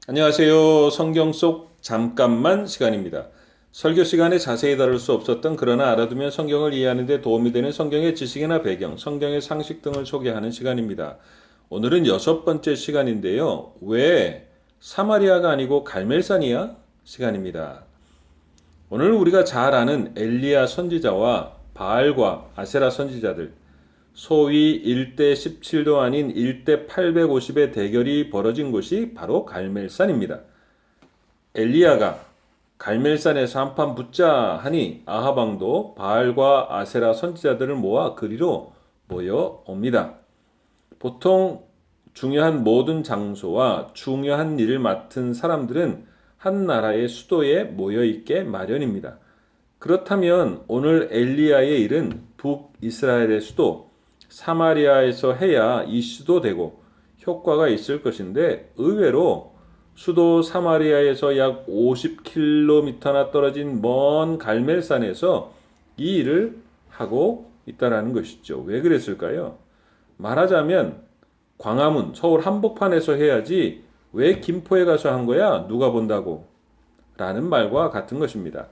안녕하세요. 성경 속 잠깐만 시간입니다. 설교 시간에 자세히 다룰 수 없었던 그러나 알아두면 성경을 이해하는 데 도움이 되는 성경의 지식이나 배경, 성경의 상식 등을 소개하는 시간입니다. 오늘은 6번째 시간인데요. 왜 사마리아가 아니고 갈멜산이야? 시간입니다. 오늘 우리가 잘 아는 엘리야 선지자와 바알과 아세라 선지자들, 소위 1대 17도 아닌 1대 850의 대결이 벌어진 곳이 바로 갈멜산입니다. 엘리야가 갈멜산에서 한판 붙자 하니 아합 왕도 바알과 아세라 선지자들을 모아 그리로 모여옵니다. 보통 중요한 모든 장소와 중요한 일을 맡은 사람들은 한 나라의 수도에 모여있게 마련입니다. 그렇다면 오늘 엘리야의 일은 북이스라엘의 수도 사마리아에서 해야 이슈도 되고 효과가 있을 것인데 의외로 수도 사마리아에서 약 50km나 떨어진 먼 갈멜산에서 이 일을 하고 있다라는 것이죠. 왜 그랬을까요? 말하자면 광화문, 서울 한복판에서 해야지 왜 김포에 가서 한 거야? 누가 본다고? 라는 말과 같은 것입니다.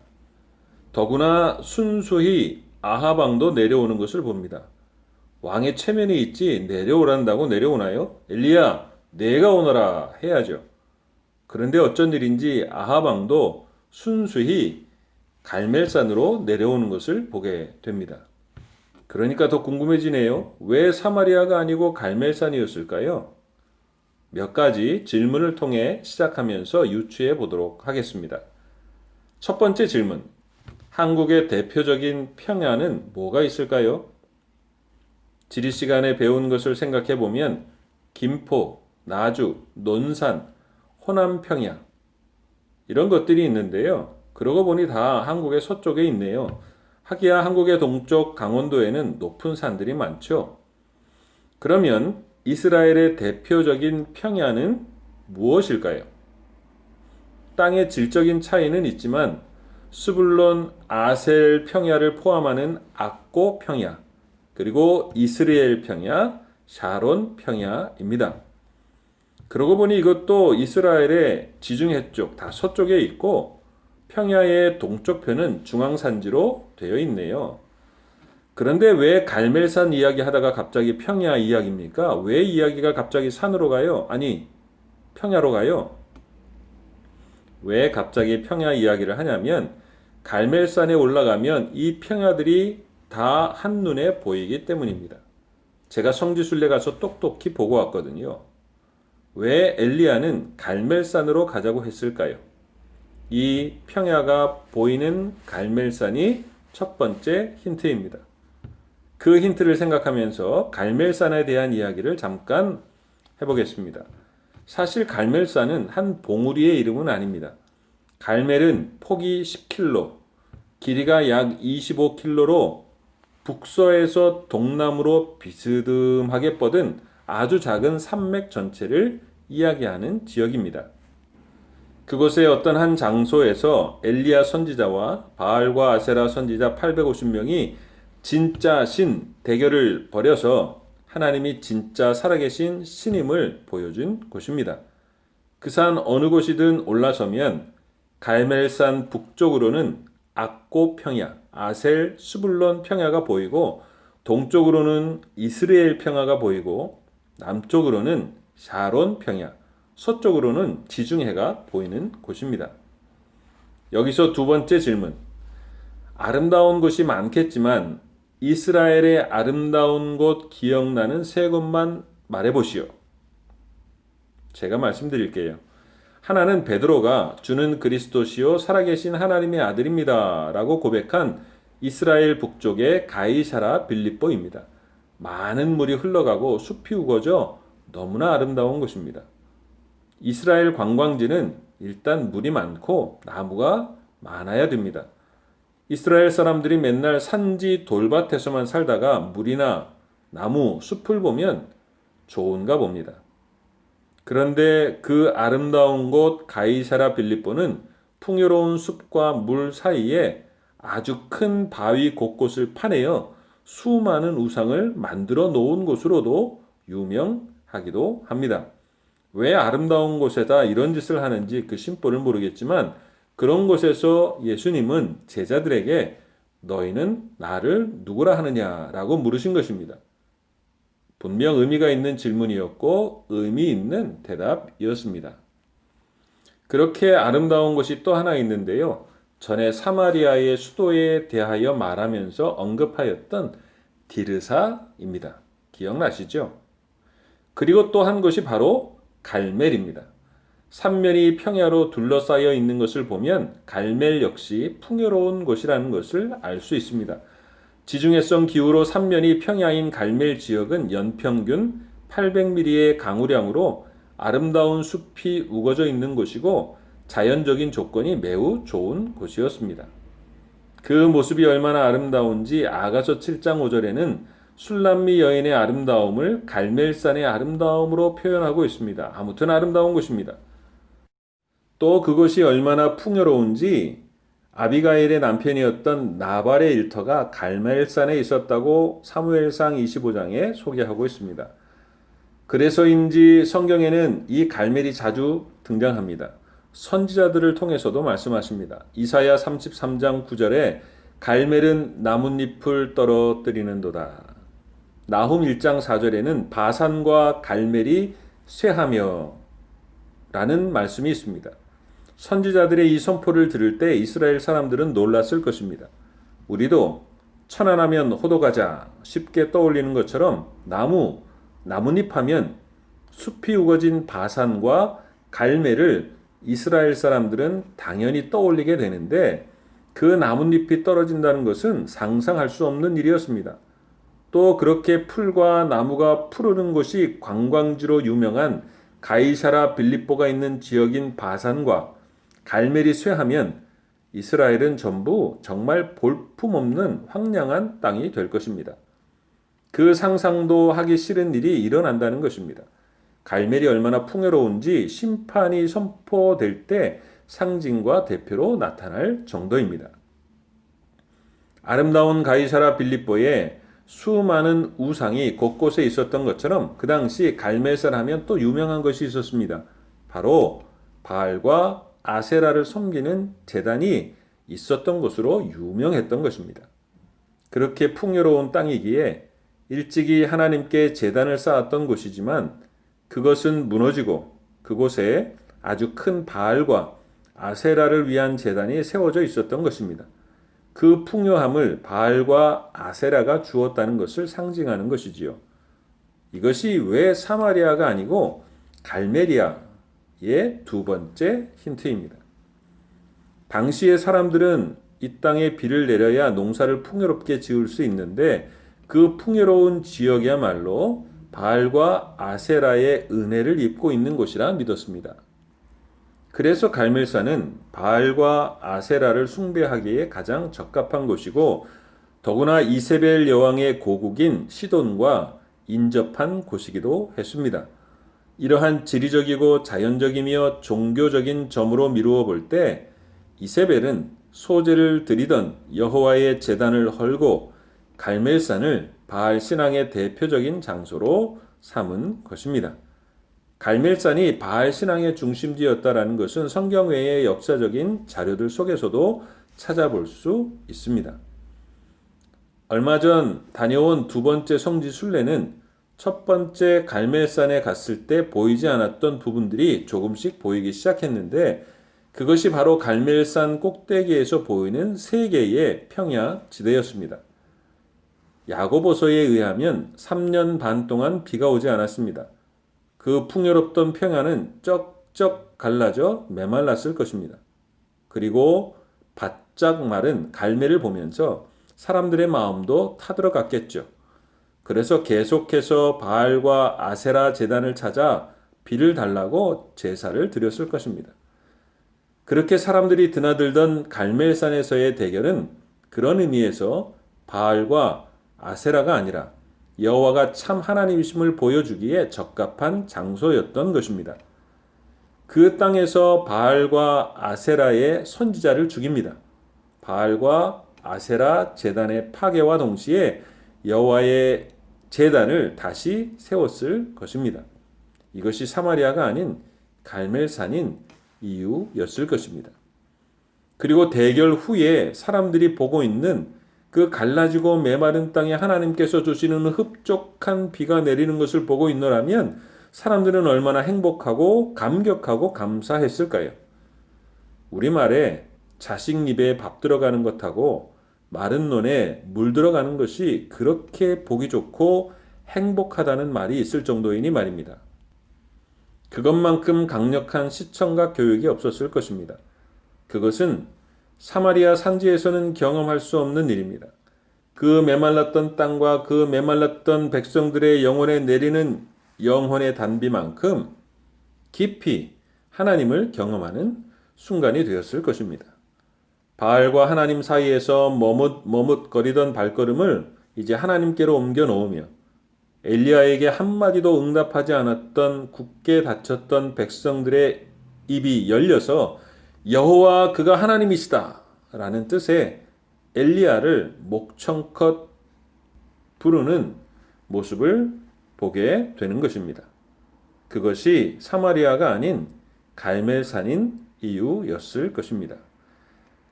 더구나 순수히 아합 왕도 내려오는 것을 봅니다. 왕의 체면이 있지 내려오란다고 내려오나요? 엘리야, 내가 오너라 해야죠. 그런데 어쩐 일인지 아합 왕도 순수히 갈멜산으로 내려오는 것을 보게 됩니다. 그러니까 더 궁금해지네요. 왜 사마리아가 아니고 갈멜산이었을까요? 몇 가지 질문을 통해 시작하면서 유추해 보도록 하겠습니다. 첫 번째 질문. 한국의 대표적인 평야는 뭐가 있을까요? 지리 시간에 배운 것을 생각해 보면 김포, 나주, 논산, 호남 평야 이런 것들이 있는데요. 그러고 보니 다 한국의 서쪽에 있네요. 하기야 한국의 동쪽 강원도에는 높은 산들이 많죠. 그러면 이스라엘의 대표적인 평야는 무엇일까요? 땅의 질적인 차이는 있지만 스불론 아셀 평야를 포함하는 악고 평야, 그리고 이스라엘 평야, 샤론 평야입니다. 그러고 보니 이것도 이스라엘의 지중해 쪽, 다 서쪽에 있고 평야의 동쪽편은 중앙산지로 되어 있네요. 그런데 왜 갈멜산 이야기 하다가 갑자기 평야 이야기입니까? 왜 이야기가 갑자기 산으로 가요? 아니, 평야로 가요? 왜 갑자기 평야 이야기를 하냐면 갈멜산에 올라가면 이 평야들이 다 한눈에 보이기 때문입니다. 제가 성지순례 가서 똑똑히 보고 왔거든요. 왜 엘리야는 갈멜산으로 가자고 했을까요? 이 평야가 보이는 갈멜산이 첫 번째 힌트입니다. 그 힌트를 생각하면서 갈멜산에 대한 이야기를 잠깐 해보겠습니다. 사실 갈멜산은 한 봉우리의 이름은 아닙니다. 갈멜은 폭이 10km, 길이가 약 25km로 북서에서 동남으로 비스듬하게 뻗은 아주 작은 산맥 전체를 이야기하는 지역입니다. 그곳의 어떤 한 장소에서 엘리야 선지자와 바알과 아세라 선지자 850명이 진짜 신 대결을 벌여서 하나님이 진짜 살아계신 신임을 보여준 곳입니다. 그 산 어느 곳이든 올라서면 갈멜산 북쪽으로는 악고 평야, 아셀 스불론 평야가 보이고 동쪽으로는 이스라엘 평야가 보이고 남쪽으로는 샤론 평야, 서쪽으로는 지중해가 보이는 곳입니다. 여기서 두 번째 질문. 아름다운 곳이 많겠지만 이스라엘의 아름다운 곳 기억나는 세 곳만 말해보시오. 제가 말씀드릴게요. 하나는 베드로가 주는 그리스도시요 살아계신 하나님의 아들입니다 라고 고백한 이스라엘 북쪽의 가이사라 빌립보입니다. 많은 물이 흘러가고 숲이 우거져 너무나 아름다운 곳입니다. 이스라엘 관광지는 일단 물이 많고 나무가 많아야 됩니다. 이스라엘 사람들이 맨날 산지 돌밭에서만 살다가 물이나 나무, 숲을 보면 좋은가 봅니다. 그런데 그 아름다운 곳 가이사라 빌립보는 풍요로운 숲과 물 사이에 아주 큰 바위 곳곳을 파내어 수많은 우상을 만들어 놓은 곳으로도 유명하기도 합니다. 왜 아름다운 곳에다 이런 짓을 하는지 그 심보를 모르겠지만 그런 곳에서 예수님은 제자들에게 너희는 나를 누구라 하느냐라고 물으신 것입니다. 분명 의미가 있는 질문이었고 의미 있는 대답이었습니다. 그렇게 아름다운 곳이 또 하나 있는데요. 전에 사마리아의 수도에 대하여 말하면서 언급하였던 디르사입니다. 기억나시죠? 그리고 또 한 곳이 바로 갈멜입니다. 삼면이 평야로 둘러싸여 있는 것을 보면 갈멜 역시 풍요로운 곳이라는 것을 알 수 있습니다. 지중해성 기후로 삼면이 평야인 갈멜 지역은 연평균 800mm의 강우량으로 아름다운 숲이 우거져 있는 곳이고 자연적인 조건이 매우 좋은 곳이었습니다. 그 모습이 얼마나 아름다운지 아가서 7장 5절에는 술람미 여인의 아름다움을 갈멜산의 아름다움으로 표현하고 있습니다. 아무튼 아름다운 곳입니다. 또 그것이 얼마나 풍요로운지 아비가일의 남편이었던 나발의 일터가 갈멜산에 있었다고 사무엘상 25장에 소개하고 있습니다. 그래서인지 성경에는 이 갈멜이 자주 등장합니다. 선지자들을 통해서도 말씀하십니다. 이사야 33장 9절에 갈멜은 나뭇잎을 떨어뜨리는도다. 나훔 1장 4절에는 바산과 갈멜이 쇠하며 라는 말씀이 있습니다. 선지자들의 이 선포를 들을 때 이스라엘 사람들은 놀랐을 것입니다. 우리도 천안하면 호도가자 쉽게 떠올리는 것처럼 나뭇잎 하면 숲이 우거진 바산과 갈멜을 이스라엘 사람들은 당연히 떠올리게 되는데 그 나뭇잎이 떨어진다는 것은 상상할 수 없는 일이었습니다. 또 그렇게 풀과 나무가 푸르는 곳이 관광지로 유명한 가이사라 빌립보가 있는 지역인 바산과 갈멜이 쇠하면 이스라엘은 전부 정말 볼품없는 황량한 땅이 될 것입니다. 그 상상도 하기 싫은 일이 일어난다는 것입니다. 갈멜이 얼마나 풍요로운지 심판이 선포될 때 상징과 대표로 나타날 정도입니다. 아름다운 가이사라 빌립보에 수많은 우상이 곳곳에 있었던 것처럼 그 당시 갈멜산 하면 또 유명한 것이 있었습니다. 바로 바알과 아세라를 섬기는 제단이 있었던 곳으로 유명했던 것입니다. 그렇게 풍요로운 땅이기에 일찍이 하나님께 제단을 쌓았던 곳이지만 그것은 무너지고 그곳에 아주 큰 바알과 아세라를 위한 제단이 세워져 있었던 것입니다. 그 풍요함을 바알과 아세라가 주었다는 것을 상징하는 것이지요. 이것이 왜 사마리아가 아니고 갈멜리아의 두 번째 힌트입니다. 당시의 사람들은 이 땅에 비를 내려야 농사를 풍요롭게 지을 수 있는데 그 풍요로운 지역이야말로 바알과 아세라의 은혜를 입고 있는 곳이라 믿었습니다. 그래서 갈멜산은 바알과 아세라를 숭배하기에 가장 적합한 곳이고 더구나 이세벨 여왕의 고국인 시돈과 인접한 곳이기도 했습니다. 이러한 지리적이고 자연적이며 종교적인 점으로 미루어 볼 때 이세벨은 소제를 드리던 여호와의 제단을 헐고 갈멜산을 바알 신앙의 대표적인 장소로 삼은 것입니다. 갈멜산이 바알 신앙의 중심지였다라는 것은 성경 외의 역사적인 자료들 속에서도 찾아볼 수 있습니다. 얼마 전 다녀온 두 번째 성지 순례는 첫 번째 갈멜산에 갔을 때 보이지 않았던 부분들이 조금씩 보이기 시작했는데 그것이 바로 갈멜산 꼭대기에서 보이는 세 개의 평야 지대였습니다. 야고보서에 의하면 3년 반 동안 비가 오지 않았습니다. 그 풍요롭던 평야는 쩍쩍 갈라져 메말랐을 것입니다. 그리고 바짝 마른 갈멜을 보면서 사람들의 마음도 타들어갔겠죠. 그래서 계속해서 바알과 아세라 제단을 찾아 비를 달라고 제사를 드렸을 것입니다. 그렇게 사람들이 드나들던 갈멜산에서의 대결은 그런 의미에서 바알과 아세라가 아니라 여호와가 참 하나님이심을 보여주기에 적합한 장소였던 것입니다. 그 땅에서 바알과 아세라의 선지자를 죽입니다. 바알과 아세라 제단의 파괴와 동시에 여호와의 제단을 다시 세웠을 것입니다. 이것이 사마리아가 아닌 갈멜산인 이유였을 것입니다. 그리고 대결 후에 사람들이 보고 있는 그 갈라지고 메마른 땅에 하나님께서 주시는 흡족한 비가 내리는 것을 보고 있노라면 사람들은 얼마나 행복하고 감격하고 감사했을까요? 우리말에 자식 입에 밥 들어가는 것하고 마른 논에 물 들어가는 것이 그렇게 보기 좋고 행복하다는 말이 있을 정도이니 말입니다. 그것만큼 강력한 시청각 교육이 없었을 것입니다. 그것은 사마리아 산지에서는 경험할 수 없는 일입니다. 그 메말랐던 땅과 그 메말랐던 백성들의 영혼에 내리는 영혼의 단비만큼 깊이 하나님을 경험하는 순간이 되었을 것입니다. 바알과 하나님 사이에서 머뭇거리던 발걸음을 이제 하나님께로 옮겨 놓으며 엘리야에게 한마디도 응답하지 않았던 굳게 닫혔던 백성들의 입이 열려서 여호와 그가 하나님이시다 라는 뜻의 엘리야를 목청껏 부르는 모습을 보게 되는 것입니다. 그것이 사마리아가 아닌 갈멜산인 이유였을 것입니다.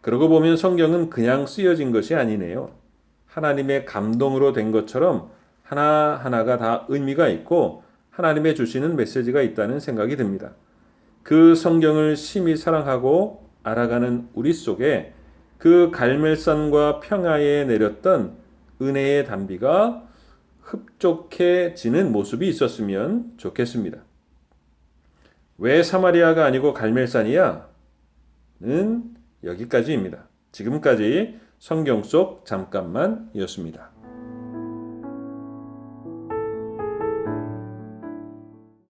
그러고 보면 성경은 그냥 쓰여진 것이 아니네요. 하나님의 감동으로 된 것처럼 하나하나가 다 의미가 있고 하나님의 주시는 메시지가 있다는 생각이 듭니다. 그 성경을 심히 사랑하고 알아가는 우리 속에 그 갈멜산과 평야에 내렸던 은혜의 단비가 흡족해지는 모습이 있었으면 좋겠습니다. 왜 사마리아가 아니고 갈멜산이야? 는 여기까지입니다. 지금까지 성경 속 잠깐만이었습니다.